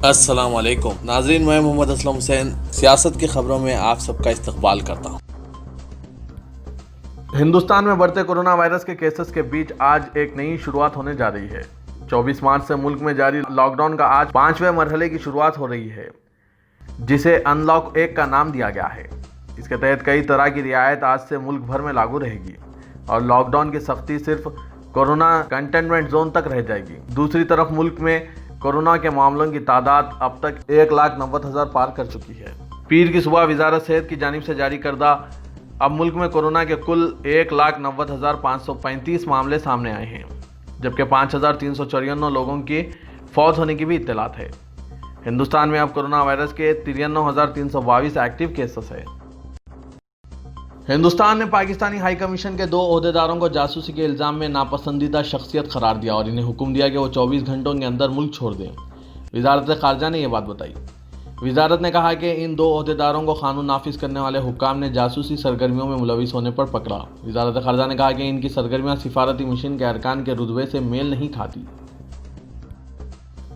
السلام علیکم ناظرین، میں محمد اسلم حسین سیاست کی خبروں میں آپ سب کا استقبال کرتا ہوں۔ ہندوستان میں بڑھتے کورونا وائرس کے کیسز کے بیچ آج ایک نئی شروعات ہونے جا رہی ہے۔ 24 مارچ سے ملک میں جاری لاک ڈاؤن کا آج 5ویں مرحلے کی شروعات ہو رہی ہے، جسے ان لاک 1 کا نام دیا گیا ہے۔ اس کے تحت کئی طرح کی رعایت آج سے ملک بھر میں لاگو رہے گی اور لاک ڈاؤن کی سختی صرف کورونا کنٹینمنٹ زون تک رہ جائے گی۔ دوسری طرف ملک میں کورونا کے معاملوں کی تعداد اب تک 1,90,000 پار کر چکی ہے۔ پیر کی صبح وزارت صحت کی جانب سے جاری کردہ اب ملک میں کورونا کے کل 1,90,535 معاملے سامنے آئے ہیں، جبکہ 5,354 لوگوں کی فوت ہونے کی بھی اطلاعات ہے۔ ہندوستان میں اب کورونا وائرس کے 93,322 ایکٹیو کیسز ہیں۔ ہندوستان نے پاکستانی ہائی کمیشن کے 2 عہدیداروں کو جاسوسی کے الزام میں ناپسندیدہ شخصیت قرار دیا اور انہیں حکم دیا کہ وہ 24 گھنٹوں کے اندر ملک چھوڑ دیں۔ وزارت خارجہ نے یہ بات بتائی۔ وزارت نے کہا کہ ان 2 عہدیداروں کو قانون نافذ کرنے والے حکام نے جاسوسی سرگرمیوں میں ملوث ہونے پر پکڑا۔ وزارت خارجہ نے کہا کہ ان کی سرگرمیاں سفارتی مشن کے ارکان کے رتبے سے میل نہیں کھاتی۔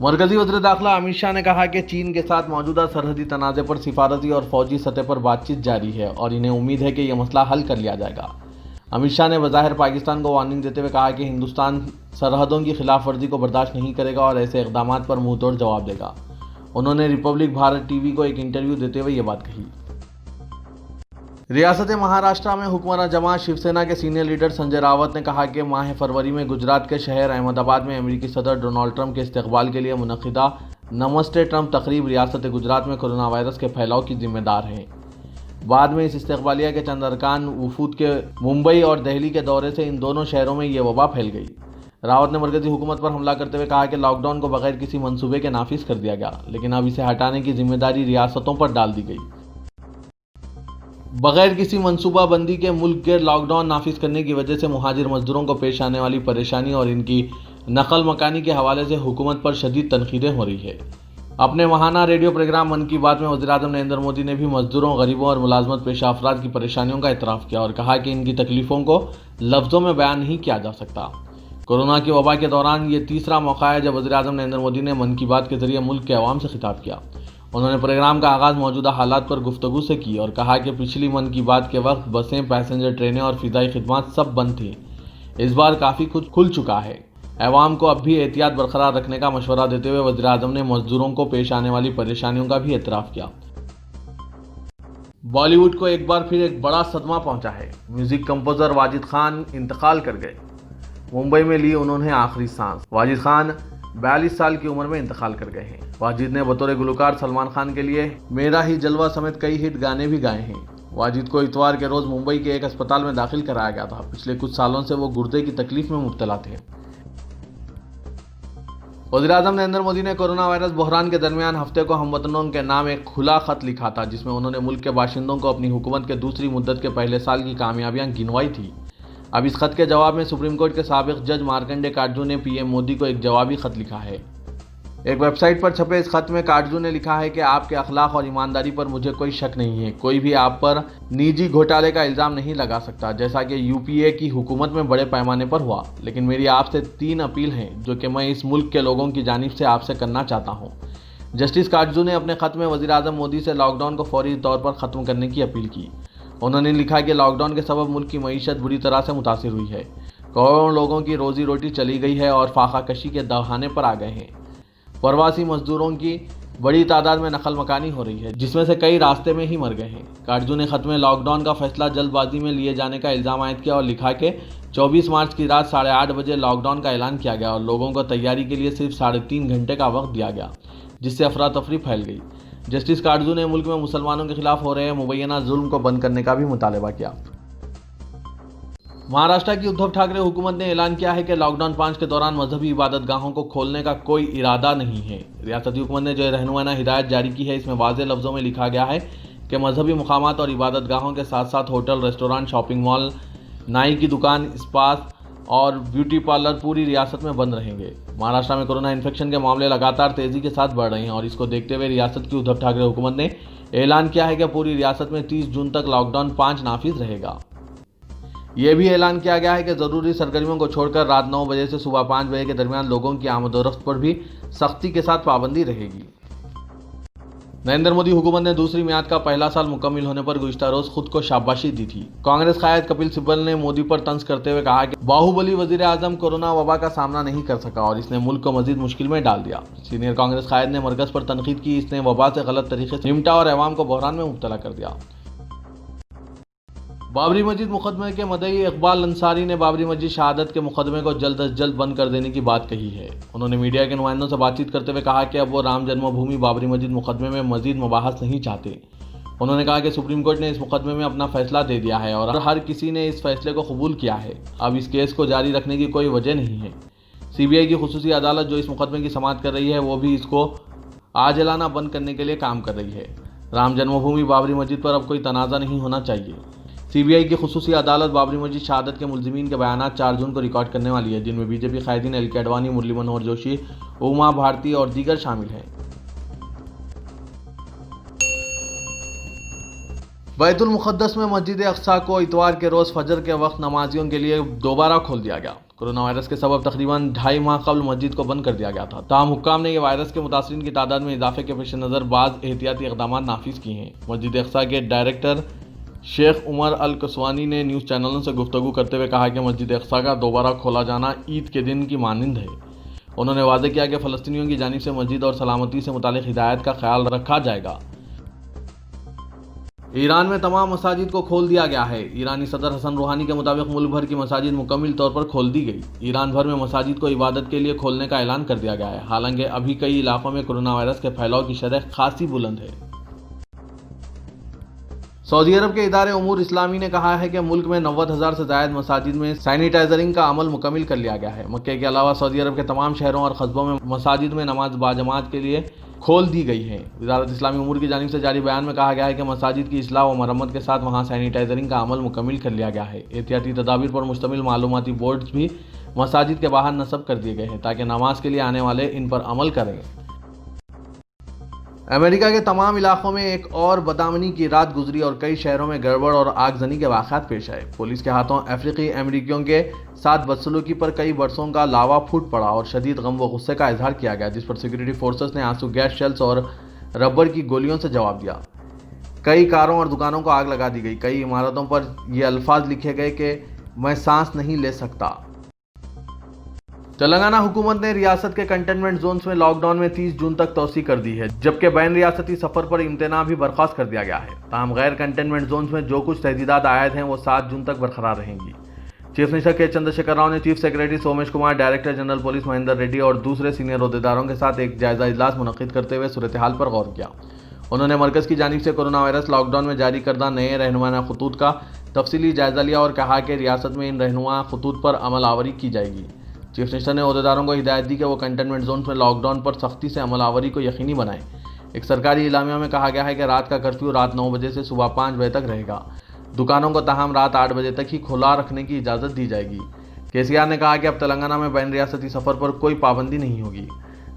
مرکزی وزیر داخلہ امت شاہ نے کہا کہ چین کے ساتھ موجودہ سرحدی تنازع پر سفارتی اور فوجی سطح پر بات چیت جاری ہے اور انہیں امید ہے کہ یہ مسئلہ حل کر لیا جائے گا۔ امت شاہ نے بظاہر پاکستان کو وارننگ دیتے ہوئے کہا کہ ہندوستان سرحدوں کی خلاف ورزی کو برداشت نہیں کرے گا اور ایسے اقدامات پر منہ توڑ جواب دے گا۔ انہوں نے ریپبلک بھارت ٹی وی کو ایک انٹرویو دیتے ہوئے یہ بات کہی۔ ریاست مہاراشٹر میں حکمراں جماعت شیو سینا کے سینئر لیڈر سنجے راوت نے کہا کہ ماہ فروری میں گجرات کے شہر احمد آباد میں امریکی صدر ڈونلڈ ٹرمپ کے استقبال کے لیے منعقدہ نمستے ٹرمپ تقریب ریاست گجرات میں کورونا وائرس کے پھیلاؤ کی ذمہ دار ہے۔ بعد میں اس استقبالیہ کے چند ارکان وفود کے ممبئی اور دہلی کے دورے سے ان دونوں شہروں میں یہ وبا پھیل گئی۔ راوت نے مرکزی حکومت پر حملہ کرتے ہوئے کہا کہ لاک ڈاؤن کو بغیر کسی منصوبے کے نافذ کر دیا گیا، لیکن اب اسے ہٹانے کی ذمہ داری ریاستوں پر ڈال دی گئی۔ بغیر کسی منصوبہ بندی کے ملک کے لاک ڈاؤن نافذ کرنے کی وجہ سے مہاجر مزدوروں کو پیش آنے والی پریشانی اور ان کی نقل مکانی کے حوالے سے حکومت پر شدید تنقیدیں ہو رہی ہے۔ اپنے ماہانہ ریڈیو پروگرام من کی بات میں وزیراعظم نریندر مودی نے بھی مزدوروں، غریبوں اور ملازمت پیشہ افراد کی پریشانیوں کا اعتراف کیا اور کہا کہ ان کی تکلیفوں کو لفظوں میں بیان نہیں کیا جا سکتا۔ کورونا کی وبا کے دوران یہ تیسرا موقع ہے جب وزیراعظم نریندر مودی نے من کی بات کے ذریعے ملک کے عوام سے خطاب کیا۔ انہوں نے پروگرام کا آغاز موجودہ حالات پر گفتگو سے کی اور کہا کہ پچھلی من کی بات کے وقت بسیں، پیسنجر ٹرینیں اور فضائی خدمات سب بند تھیں۔ اس بار کافی کچھ کھل چکا ہے۔ عوام کو اب بھی احتیاط برقرار رکھنے کا مشورہ دیتے ہوئے وزیراعظم نے مزدوروں کو پیش آنے والی پریشانیوں کا بھی اعتراف کیا۔ بالی ووڈ کو ایک بار پھر ایک بڑا صدمہ پہنچا ہے۔ میوزک کمپوزر واجد خان انتقال کر گئے۔ ممبئی میں لی انہوں نے آخری سانس۔ واجد خان 42 سال کی عمر میں انتقال کر گئے ہیں۔ واجد نے بطور گلوکار سلمان خان کے لیے میرا ہی جلوہ سمیت کئی ہٹ گانے بھی گائے ہیں۔ واجد کو اتوار کے روز ممبئی کے ایک اسپتال میں داخل کرایا گیا تھا۔ پچھلے کچھ سالوں سے وہ گردے کی تکلیف میں مبتلا تھے۔ وزیراعظم نریندر مودی نے کورونا وائرس بحران کے درمیان ہفتے کو ہم وطنوں کے نام ایک کھلا خط لکھا تھا، جس میں انہوں نے ملک کے باشندوں کو اپنی حکومت کے دوسری مدت کے پہلے سال کی کامیابیاں گنوائی تھی۔ اب اس خط کے جواب میں سپریم کورٹ کے سابق جج مارکنڈے کاٹجو نے پی ایم مودی کو ایک جوابی خط لکھا ہے۔ ایک ویب سائٹ پر چھپے اس خط میں کاٹجو نے لکھا ہے کہ آپ کے اخلاق اور ایمانداری پر مجھے کوئی شک نہیں ہے۔ کوئی بھی آپ پر نجی گھوٹالے کا الزام نہیں لگا سکتا، جیسا کہ یو پی اے کی حکومت میں بڑے پیمانے پر ہوا، لیکن میری آپ سے 3 اپیل ہیں جو کہ میں اس ملک کے لوگوں کی جانب سے آپ سے کرنا چاہتا ہوں۔ جسٹس کاٹجو نے اپنے خط میں وزیراعظم مودی سے لاک ڈاؤن کو فوری طور پر ختم کرنے کی اپیل کی۔ انہوں نے لکھا کہ لاک ڈاؤن کے سبب ملک کی معیشت بری طرح سے متاثر ہوئی ہے، کروڑوں لوگوں کی روزی روٹی چلی گئی ہے اور فاقہ کشی کے دہانے پر آ گئے ہیں۔ پرواسی مزدوروں کی بڑی تعداد میں نقل مکانی ہو رہی ہے، جس میں سے کئی راستے میں ہی مر گئے ہیں۔ کاٹجو نے خط میں لاک ڈاؤن کا فیصلہ جلد بازی میں لیے جانے کا الزام عائد کیا اور لکھا کہ 24 مارچ کی رات 8:30 بجے لاک ڈاؤن کا اعلان کیا گیا اور لوگوں کو تیاری کے لیے صرف 3.5 گھنٹے کا وقت دیا گیا، جس سے افراتفری پھیل گئی۔ جسٹس کاٹجو نے ملک میں مسلمانوں کے خلاف ہو رہے مبینہ ظلم کو بند کرنے کا بھی مطالبہ کیا۔ مہاراشٹر کی ادھو ٹھاکرے حکومت نے اعلان کیا ہے کہ لاک ڈاؤن 5 کے دوران مذہبی عبادت گاہوں کو کھولنے کا کوئی ارادہ نہیں ہے۔ ریاستی حکومت نے جو رہنمانہ ہدایت جاری کی ہے، اس میں واضح لفظوں میں لکھا گیا ہے کہ مذہبی مقامات اور عبادت گاہوں کے ساتھ ساتھ ہوٹل، ریسٹورانٹ، شاپنگ مال، نائی کی دکان، اسپاس اور بیوٹی پارلر پوری ریاست میں بند رہیں گے۔ مہاراشٹر میں کورونا انفیکشن کے معاملے لگاتار تیزی کے ساتھ بڑھ رہے ہیں اور اس کو دیکھتے ہوئے ریاست کی ادھو ٹھاکرے حکومت نے اعلان کیا ہے کہ پوری ریاست میں 30 جون تک لاک ڈاؤن 5 نافذ رہے گا۔ یہ بھی اعلان کیا گیا ہے کہ ضروری سرگرمیوں کو چھوڑ کر رات 9 بجے سے صبح 5 بجے کے درمیان لوگوں کی آمد و رفت پر بھی سختی کے ساتھ پابندی رہے گی۔ नरेंद्र मोदी हुकूमत ने दूसरी मियाद का पहला साल मुकम्मल होने पर गुज़िश्ता रोज खुद को शाबाशी दी थी। कांग्रेस कायद कपिल सिब्बल ने मोदी पर तंज करते हुए कहा कि बाहुबली वजीर आजम कोरोना वबा का सामना नहीं कर सका और इसने मुल्क को मजीद मुश्किल में डाल दिया। सीनियर कांग्रेस कायद ने मरकज पर तनकीद की, इसने वबा से गलत तरीके से निपटा और अवाम को बहरान में मुब्तला कर दिया। बाबरी मस्जिद मुकदमे के मदई इकबाल अंसारी ने बाबरी मस्जिद शहादत के मुकदमे को जल्द अज जल्द बंद कर देने की बात कही है। उन्होंने मीडिया के नुमाइंदों से बातचीत करते हुए कहा कि अब वो राम जन्मभूमि बाबरी मस्जिद मुकदमे में मजीद मुबाहस नहीं चाहते। उन्होंने कहा कि सुप्रीम कोर्ट ने इस मुकदमे में अपना फैसला दे दिया है और हर किसी ने इस फैसले को कबूल किया है। अब इस केस को जारी रखने की कोई वजह नहीं है। CBI की खुसूसी अदालत जो इस मुकदमे की समाअत कर रही है वो भी इसको आजलाना बंद करने के लिए काम कर रही है। राम जन्मभूमि बाबरी मस्जिद पर अब कोई तनाज़ा नहीं होना चाहिए। CBI की खुसूसी अदालत बाबरी मस्जिद शहादत के मुलजिमीन के बयानात 4 जून को रिकॉर्ड करने वाली है, जिनमें बीजेपी कायदीन LK आडवाणी, मुरली मनोहर जोशी, उमा भारती और दीगर शामिल हैं। बैतुल मुक़द्दस में मस्जिद अक़सा को इतवार के रोज़ फजर के वक्त नमाजियों के लिए दोबारा खोल दिया गया। कोरोना वायरस के सबब तकरीबन 2.5 माह कबल मस्जिद को बंद कर दिया गया था। ताहम हुक्काम ने यह वायरस के मुतासरीन की तादाद में इजाफे के पेश नज़र बाज़ एहतियाती इक़दाम नाफिज किए हैं। मस्जिद अक़सा के डायरेक्टर शेख उमर अल कसवानी ने न्यूज़ चैनलों से गुफ्तगू करते हुए कहा कि मस्जिद अक़सा का दोबारा खोला जाना ईद के दिन की मानिंद है। उन्होंने वाज़ेह किया कि फ़लस्तीनियों की जानिब से मस्जिद और सलामती से मुतालिक हिदायत का ख्याल रखा जाएगा। ईरान में तमाम मसाजिद को खोल दिया गया है। ईरानी सदर हसन रूहानी के मुताबिक मुल्क भर की मसाजिद मुकम्मल तौर पर खोल दी गई। ईरान भर में मसाजिद को इबादत के लिए खोलने का ऐलान कर दिया गया है। हालांकि अभी कई इलाकों में कोरोना वायरस के फैलाव की शरह खासी बुलंद है। सऊदी अरब के इदारे उमूर इस्लामी ने कहा है कि मुल्क में 90,000 से ज़ायद मसाजिद में सैनिटाइजरिंग का अमल मुकम्मल कर लिया गया है। मक्के के अलावा सऊदी अरब के तमाम शहरों और कस्बों में मसाजिद में नमाज बाजमात के लिए खोल दी गई है। वज़ारत इस्लामी उमूर की जानिब से जारी बयान में कहा गया है कि मसाजिद की इस्लाह व मरम्मत के साथ वहाँ सैनिटाइजरिंग का अमल मुकम्मल कर लिया गया है। एहतियाती तदाबीर पर मुश्तमिल मालूमाती बोर्ड्स भी मसाजिद के बाहर नस्ब कर दिए गए हैं ताकि नमाज के लिए आने वाले इन पर अमल करें। अमेरिका के तमाम इलाकों में एक और बदआमनी की रात गुजरी और कई शहरों में गड़बड़ और आगजनी के वाक़यात पेश आए। पुलिस के हाथों अफ्रीकी अमेरिकियों के साथ बदसलूकी पर कई बरसों का लावा फूट पड़ा और शदीद गम व गुस्से का इजहार किया गया, जिस पर सिक्योरिटी फोर्सेस ने आंसू गैस शेल्स और रबर की गोलियों से जवाब दिया। कई कारों और दुकानों को आग लगा दी गई। कई इमारतों पर ये अल्फाज लिखे गए कि मैं सांस नहीं ले सकता। तेलंगाना हुकूमत ने रियासत के कंटेनमेंट जोन्स में लॉकडाउन में 30 जून तक तोसी कर दी है, जबकि बैन रियासती सफर पर इम्तना भी बर्खास्त कर दिया गया है। ताहम गैर कंटेनमेंट जोन्स में जो कुछ तहदीदात आयद हैं वो 7 जून तक बरकरार रहेंगी। चीफ मिनिस्टर के चंद्रशेखर राव ने chief secretary Somesh Kumar, director general police Mahendra Reddy और दूसरे सीनियर अहदेदारों के साथ एक जायजा इजलास मुनक्किद करते हुए सूरत हाल पर गौर किया। उन्होंने मरकज़ की जानिब से कोरोना वायरस लॉकडाउन में जारी करदा नए रहनुमा खतूत का तफसीली जायजा लिया और कहा कि रियासत में इन रहनुमा खतूत पर अमल आवरी की जाएगी। चीफ मिनिस्टर ने अहदेदारों को हिदायत दी कि वो कंटेनमेंट जोन में लॉकडाउन पर सख्ती से अमल आवरी को यकीनी बनाएं। एक सरकारी इलामिया में कहा गया है कि रात का कर्फ्यू रात 9 बजे से सुबह 5 बजे तक रहेगा। दुकानों को ताहम रात 8 बजे तक ही खुला रखने की इजाज़त दी जाएगी। KCR ने कहा कि अब तेलंगाना में बैन रियासती सफ़र पर कोई पाबंदी नहीं होगी।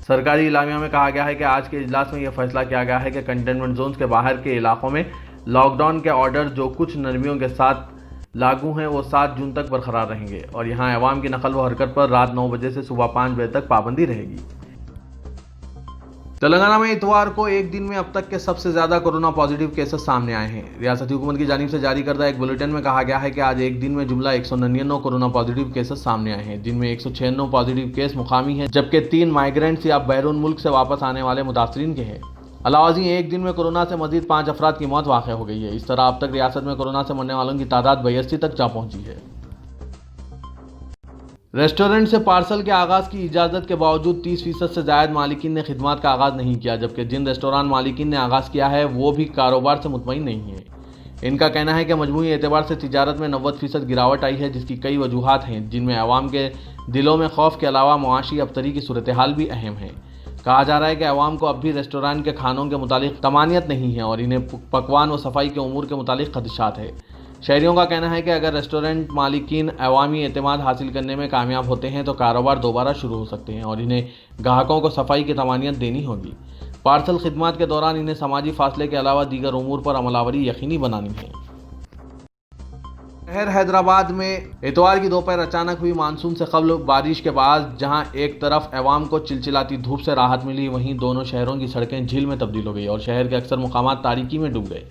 सरकारी इलामिया में कहा गया है कि आज के इजलास में यह फैसला किया गया है कि कंटेनमेंट जोन के बाहर के इलाकों में लॉकडाउन के ऑर्डर जो कुछ नरमियों के साथ लागू हैं वो 7 जून तक बरकरार रहेंगे और यहाँ अवाम की नकल व हरकत पर रात 9 बजे से सुबह 5 बजे तक पाबंदी रहेगी। तेलंगाना में इतवार को एक दिन में अब तक के सबसे ज़्यादा कोरोना पॉजिटिव केसेस सामने आए हैं। रियासती हुकूमत की जानिब से जारी करदा एक बुलेटिन में कहा गया है कि आज एक दिन में जुमला 199 कोरोना पॉजिटिव केसेस सामने आए हैं, जिनमें 196 पॉजिटिव केस मुकामी हैं, जबकि 3 माइग्रेंट्स या बैरून मुल्क से वापस आने वाले मुतासरीन के हैं। अलावाजी एक दिन में कोरोना से मजीद 5 अफराद की मौत वाक़ हो गई है। इस तरह अब तक रियासत में कोरोना से मरने वालों की तादाद 82 तक जा पहुंची है। रेस्टोरेंट से पार्सल के आगाज़ की इजाज़त के बावजूद 30% से ज़ायद मालिकीन ने खिदमत का आगाज़ नहीं किया, जबकि जिन रेस्टोरेंट मालिकीन ने आगाज़ किया है वो भी कारोबार से मुतमईन नहीं है। इनका कहना है कि मजमूई एतबार से तिजारत में 90% गिरावट आई है, जिसकी कई वजूहात हैं, जिनमें अवाम के दिलों में खौफ के अलावा मुआशी अबतरी की सूरत हाल भी अहम है। कहा जा रहा है कि अवाम को अब भी रेस्टोरेंट के खानों के मुतालिक तमानियत नहीं है और इन्हें पकवान व सफाई के उमूर के मुतालिक खदशात है। शहरियों का कहना है कि अगर रेस्टोरेंट मालिकीन अवामी एतमाद हासिल करने में कामयाब होते हैं तो कारोबार दोबारा शुरू हो सकते हैं और इन्हें ग्राहकों को सफाई की तमानियत देनी होगी। पार्सल खिदमत के दौरान इन्हें समाजी फासले के अलावा दीगर उमूर पर अमलावरी यकीनी बनानी है। शहर हैदराबाद में इतवार की दोपहर अचानक हुई मानसून से कबल बारिश के बाद जहां एक तरफ अवाम को चिलचिलाती धूप से राहत मिली, वहीं दोनों शहरों की सड़कें झील में तब्दील हो गई और शहर के अक्सर मुकामात तारीकी में डूब गए।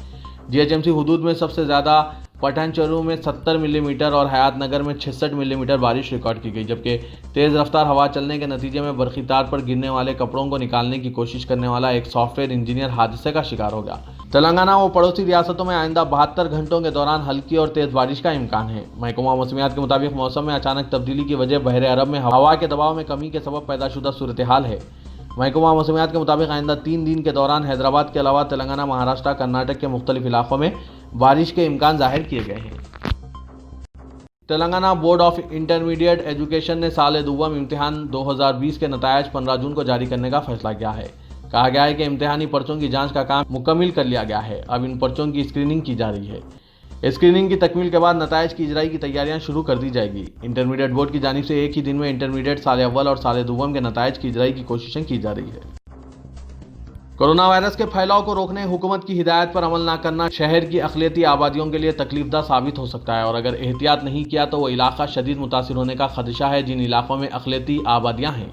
जीएचएमसी हुदूद में सबसे ज़्यादा पठानचरू में 70 मिलीमीटर और हयात नगर में 66 मिलीमीटर बारिश रिकॉर्ड की गई, जबकि तेज़ रफ्तार हवा चलने के नतीजे में बरखी तार पर गिरने वाले कपड़ों को निकालने की कोशिश करने वाला एक सॉफ्टवेयर इंजीनियर हादसे का शिकार हो गया। तेलंगाना व पड़ोसी रियासतों में आइंदा 72 घंटों के दौरान हल्की और तेज़ बारिश का इम्कान है। महकमा मौसमियात के मुताबिक मौसम में अचानक तब्दीली की वजह बहरे अरब में हवा के दबाव में कमी के सबब पैदाशुदा सूरत हाल है। महकमा मौसमियात के मुताबिक आइंदा 3 दिन के दौरान हैदराबाद के अलावा तेलंगाना, महाराष्ट्र, कर्नाटक के मुख्तलिफ इलाकों में बारिश के इम्कान जाहिर किए गए हैं। Telangana board of intermediate education ने साल दुव्वम इम्तिहान 2020 के नतायज 15 जून को जारी करने का फैसला किया है। कहा गया है कि इम्तिहानी पर्चों की जांच का काम मुकम्मिल कर लिया गया है। अब इन पर्चों की स्क्रीनिंग की जा रही है। स्क्रीनिंग की तकमील के बाद नतायज की इजराई की तैयारियां शुरू कर दी जाएगी। इंटरमीडिएट बोर्ड की जानिब से एक ही दिन में इंटरमीडिएट साल अव्वल और साल दुव्वम के नतायज की इजराई की कोशिशें की जा रही है। कोरोना वायरस के फैलाव को रोकने हुकूमत की हिदायत पर अमल न करना शहर की अक़लियती आबादियों के लिए तकलीफदा साबित हो सकता है और अगर एहतियात नहीं किया तो वो इलाका शदीद मुतासिर होने का खदशा है। जिन इलाकों में अक़लियती आबादियाँ हैं,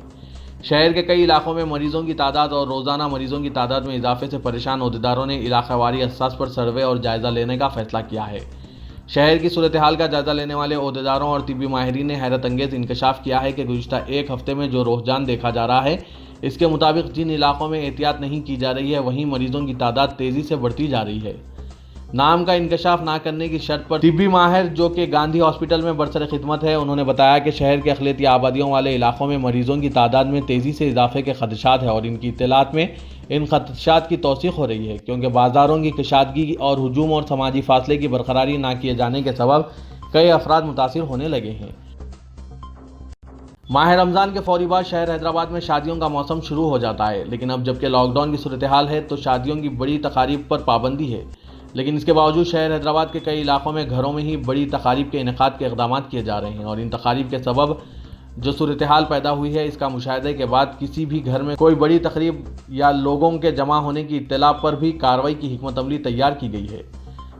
शहर के कई इलाकों में मरीजों की तादाद और रोज़ाना मरीजों की तादाद में इजाफे से परेशान अहदेदारों ने इलाकावारी असास पर सर्वे और जायज़ा लेने का फैसला किया है। शहर की सूरत हाल का जायज़ा लेने वाले अहदेदारों और तिब्बी माहिरीन ने हैरत अंगेज़ इंकशाफ किया है कि गुज़िश्ता एक हफ्ते में जो रुझान देखा जा रहा है, इसके मुताबिक जिन इलाकों में एहतियात नहीं की जा रही है वहीं मरीजों की तादाद तेज़ी से बढ़ती जा रही है। नाम का इंकशाफ ना करने की शर्त पर तिब्बी माहिर जो कि गांधी हॉस्पिटल में बरसर खिदमत है, उन्होंने बताया कि शहर के अक़लियती आबादियों वाले इलाकों में मरीजों की तादाद में तेज़ी से इजाफे के खदशात है और इनकी इत्तलात में इन खदशात की तौसीक़ हो रही है, क्योंकि बाज़ारों की कशादगी और हुजूम और समाजी फासले की बरकरारी ना किए जाने के सबब कई अफराद मुतासिर होने लगे हैं। माह रमज़ान के फौरी बाद शहर हैदराबाद में शादियों का मौसम शुरू हो जाता है, लेकिन अब जबकि लॉकडाउन की सूरत हाल है तो शादियों की बड़ी तकारीब पर पाबंदी है। लेकिन इसके बावजूद शहर हैदराबाद के कई इलाकों में घरों में ही बड़ी तकारीब के इनेकाद के इक़दामात किए जा रहे हैं और इन तकारीब के सबब जो सूरत हाल पैदा हुई है, इसका मुशाहिदे के बाद किसी भी घर में कोई बड़ी तकरीब या लोगों के जमा होने की इत्तला पर भी कार्रवाई की हिकमत अमली तैयार की गई है।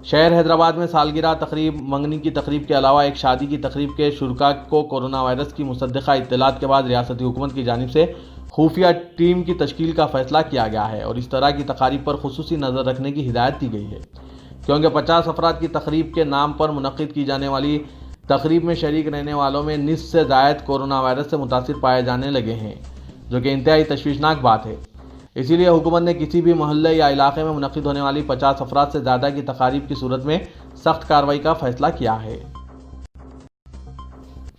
शहर हैदराबाद में सालगिरह तकरीब, मंगनी की तकरीब के अलावा एक शादी की तकरीब के शुरका को कोरोना वायरस की मुसद्दिक़ा इत्तलात के बाद रियासती हुकूमत की जानिब से खुफिया टीम की तश्कील का फैसला किया गया है और इस तरह की तकारीब पर खुसूसी नज़र रखने की हिदायत दी गई है, क्योंकि 50 अफराद की तकरीब के नाम पर मुनक़्क़िद की जाने वाली तकरीब में शरीक रहने वालों में निस्फ़ से ज़ायद कोरोना वायरस से मुतासिर पाए जाने लगे हैं, जो कि इंतहाई तशवीशनाक बात है। इसीलिए हुकूमत ने किसी भी मोहल्ले या इलाके में मुनक़्क़िद होने वाली 50 अफराद से ज़्यादा की तकारीब की सूरत में सख्त कार्रवाई का फैसला किया है।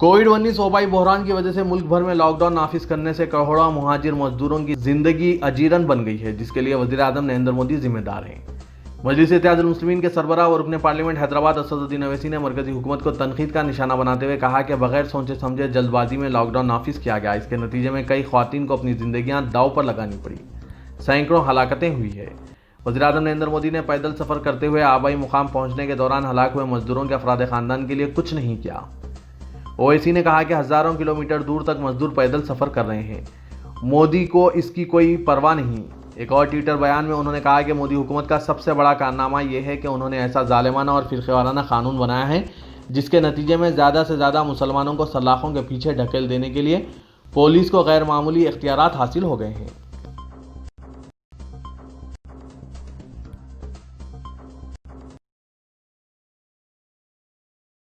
कोविड-19 वबाई बहरान की वजह से मुल्क भर में लॉकडाउन नाफिज करने से करोड़ों मुहाजिर मजदूरों की जिंदगी अजीरन बन गई है, जिसके लिए वज़ीर आज़म नरेंद्र मोदी जिम्मेदार हैं। मजलिस इत्तेहादुल मुस्लिमीन के सरबराह और रुकने पार्लियामेंट हैदराबाद असदुद्दीन अवैसी ने मरकजी हुकूमत को तनकीद का निशाना बनाते हुए कहा कि बगैर सोचे समझे जल्दबाजी में लॉकडाउन नाफिज किया गया। इसके नतीजे में कई ख्वातीन को अपनी जिंदगियां दांव पर लगानी पड़ी, सैकड़ों हलाकतें हुई है। वज़ीर आज़म नरेंद्र मोदी ने पैदल सफ़र करते हुए आबाई मुकाम पहुँचने के दौरान हलाक हुए मजदूरों के अफराद ख़ानदान के लिए कुछ नहीं किया। ओवैसी ने कहा कि हज़ारों किलोमीटर दूर तक मजदूर पैदल सफ़र कर रहे हैं, मोदी को इसकी कोई परवाह नहीं। एक और ट्विटर बयान में उन्होंने कहा कि मोदी हुकूमत का सबसे बड़ा कारनामा यह है कि उन्होंने ऐसा जालिमाना और फिरक़ेवाराना कानून बनाया है जिसके नतीजे में ज़्यादा से ज़्यादा मुसलमानों को सलाखों के पीछे ढकेल देने के लिए पुलिस को गैर मामूली इख्तियारात हासिल हो गए हैं।